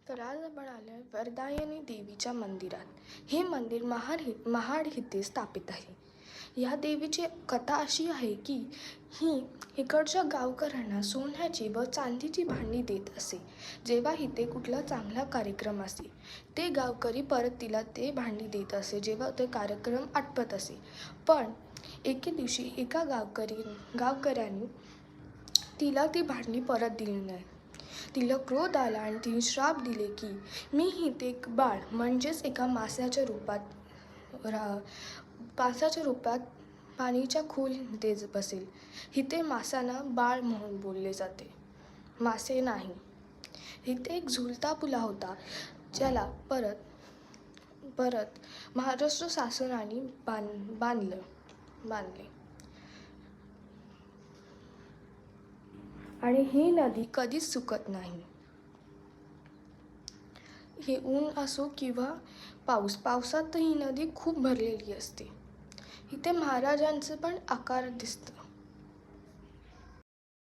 तर आज आपण आलो आहे वरदायिनी देवीच्या मंदिरात. हे मंदिर महाड येथे स्थापित आहे. या देवीची कथा अशी आहे की ही इकडच्या गावकऱ्यांना सोन्याची व चांदीची भांडी देत असे. जेव्हा इथे कुठला चांगला कार्यक्रम असे ते गावकरी परत तिला ते भांडी देत असे जेव्हा ते कार्यक्रम आटपत असे. पण एके दिवशी एका गावकऱ्याने तिला ती भांडी परत दिली नाही. तिला क्रोध आला आणि तिने श्राप दिले की मी इथे एक बाळ म्हणजेच एका माशाच्या रूपात पाणीच्या खोलीमध्ये बसेल. इथे माशांना बाळ म्हणून बोलले जाते, मासे नाही. इथे एक झुलता पुला होता ज्याला परत महाराष्ट्र शासनाने बांधले आणि ही नदी कधीच सुकत नाही. हे ऊन असो किंवा पावसात ही नदी खूप भरलेली असते. इथे महाराजांचं पण आकार दिसतं.